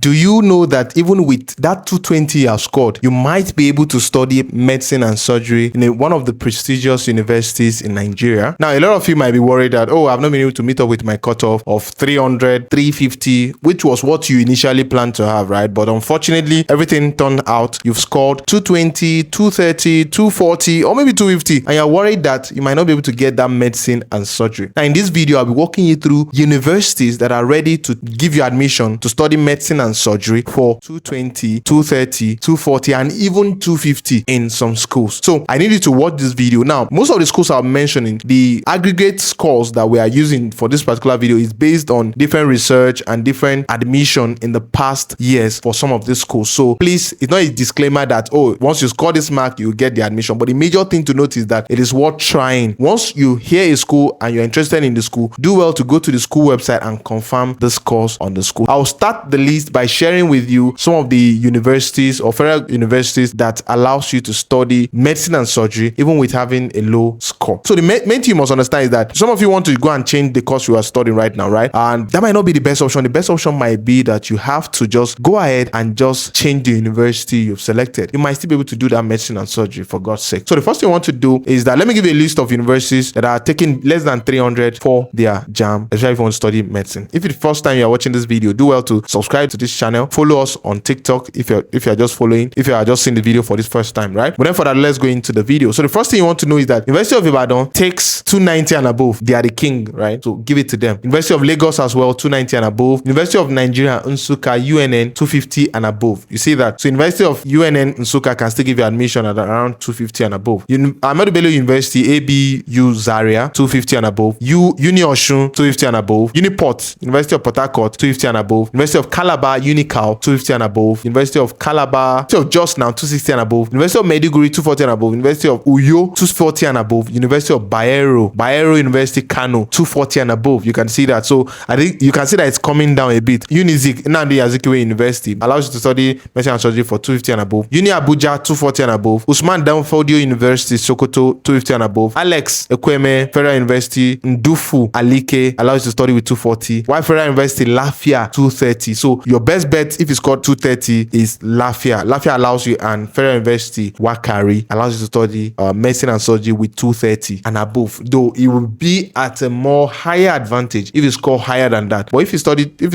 do you know that even with that 220 you have scored, you might be able to study medicine and surgery in one of the prestigious universities in Nigeria? Now, a lot of you might be worried that, oh, I've not been able to meet up with my cutoff of 300, 350, which was what you initially planned to have, right? But unfortunately, everything turned out. You've scored 220, 230, 240, or maybe 250, and you're worried that you might not be able to get that medicine and surgery. Now, in this video, I'll be walking you through universities that are ready to give you admission to study medicine and surgery for 220, 230, 240, and even 250 in some schools. So I need you to watch this video. Now, most of the schools I'm mentioning, the aggregate scores that we are using for this particular video is based on different research and different admission in the past years for some of these schools. So please, it's not a disclaimer that, oh, once you score this mark, you get the admission. But the major thing to note is that it is worth trying. Once you hear a school and you're interested in the school, do well to go to the school website and confirm the scores on the school. I'll start the list by sharing with you some of the universities or federal universities that allows you to study medicine and surgery even with having a low score. So the main thing you must understand is that some of you want to go and change the course you are studying right now, right? And that might not be the best option. The best option might be that you have to just go ahead and just change the university you've selected. You might still be able to do that medicine and surgery, for God's sake. So the first thing I want to do is that let me give you a list of universities that are taking less than 300 for their JAMB, especially if you want to study medicine. If it's the first time you are watching this video, do well to subscribe to this channel. Follow us on TikTok if you're just following, if you are just seeing the video for this first time, right? But then for that, let's go into the video. So the first thing you want to know is that University of Ibadan takes 290 and above. They are the king, right? So give it to them. University of Lagos as well, 290 and above. University of Nigeria, Nsukka, UNN, 250 and above. You see that? So University of UNN, Nsukka can still give you admission at around 250 and above. Ahmadu Bello University, ABU Zaria, 250 and above. Uni Osun, 250 and above. Uniport, University of Port Harcourt, 250 and above. University of Calabar, Unical, 250 and above. University of Calabar, University of Jos now, 260 and above. University of Maiduguri, 240 and above. University of Uyo, 240 and above. University of Bayero University, Kano, 240 and above. You can see that. So I think you can see that it's coming down a bit. Unizik, Nnamdi Azikiwe University, allows you to study medicine and surgery for 250 and above. Uni Abuja, 240 and above. Usman Danfodio University, Sokoto, 250 and above. Alex Ekweme Federal University, Ndufu Alike, allows you to study with 240. White Federal University, Lafia, 230. So your best bet if it's called 230 is Lafia. Lafia allows you, and Federal University, Wakari, allows you to study medicine and surgery with 230 and above. Though it will be at a more higher advantage if it's called higher than that. But if it's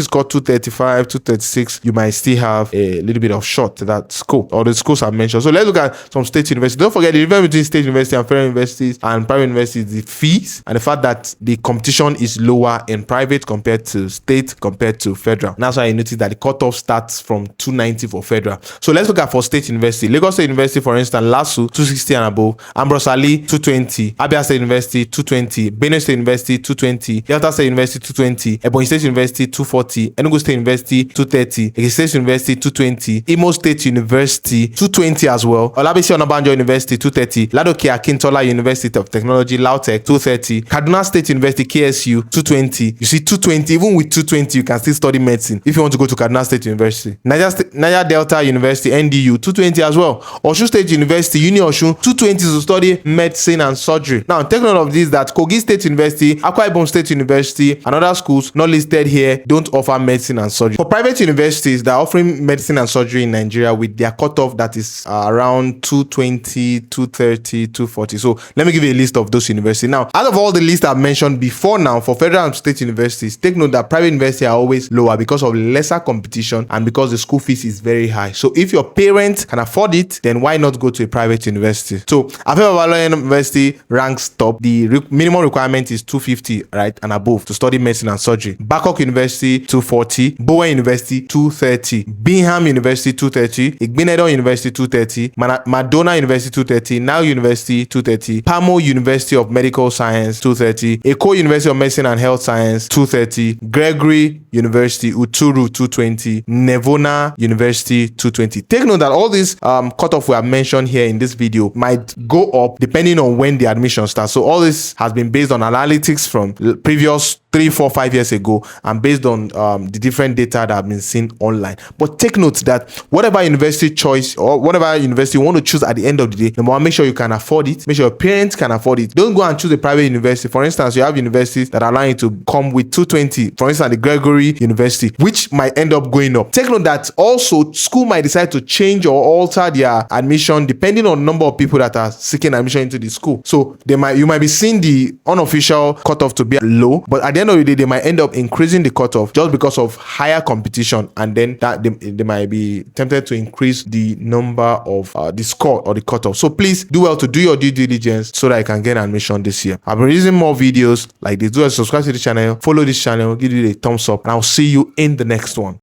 called 235, 236, you might still have a little bit of short to that school or the schools I mentioned. So let's look at some state universities. Don't forget the difference between state university and federal universities and private universities, the fees and the fact that the competition is lower in private compared to state compared to federal. And that's why you notice that the cutoff starts from 290 for federal. So let's look at for state university. Lagos State University, for instance, LASU, 260 and above. Ambrose Ali, 220. Abia State University, 220. Benue State University, 220. Delta State University, 220. Ebonyi State University, 240. Enugu State University, 230. Ekiti State University, 220. Imo State University, 220 as well. Olabisi Onabanjo University, 230. Ladoke Akintola University of Technology, Lautech, 230. Kaduna State University, KSU, 220. You see, 220, even with 220, you can still study medicine if you want to go to Kaduna State University. Niger Delta University, NDU, 220 as well. Osun State University, Uni Osun, 220 to study medicine and surgery. Now, take note of this, that Kogi State University, Akwa Ibom State University, and other schools not listed here don't offer medicine and surgery. For private universities that are offering medicine and surgery in Nigeria with their cutoff that is around 220, 230, 240. So let me give you a list of those universities. Now, out of all the lists I've mentioned before now, for federal and state universities, take note that private universities are always lower because of lesser competition and because the school fees is very high. So if your parents can afford it, then why not go to a private university? So Afewa Balogun University ranks top. The minimum requirement is 250, right, and above to study medicine and surgery. Babcock University, 240. Bowen University, 230. Bingham University, 230. Igbenedon University, 230. Madonna University, 230. Now University, 230. Pamo University of Medical Science, 230. Eko University of Medicine and Health Science, 230. Gregory University, Uturu, 220. Nevona University, 220. Take note that all these cutoff we have mentioned here in this video might go up depending on when the admission starts. So all this has been based on analytics from previous 3, 4, 5 years ago, and based on the different data that have been seen online. But take note that whatever university choice or whatever university you want to choose at the end of the day, number one, make sure you can afford it. Make sure your parents can afford it. Don't go and choose a private university. For instance, you have universities that allow you to come with 220. For instance, the Gregory University, which might end up going up. Take note that also school might decide to change or alter their admission depending on the number of people that are seeking admission into the school. So you might be seeing the unofficial cutoff to be low, but at the end of the day, they might end up increasing the cutoff just because of higher competition, and then that they might be tempted to increase the number of the score or the cutoff. So please do well to do your due diligence so that you can get admission this year. I've been releasing more videos like this. Do subscribe to the channel, follow this channel, give it a thumbs up, and I'll see you in the next one.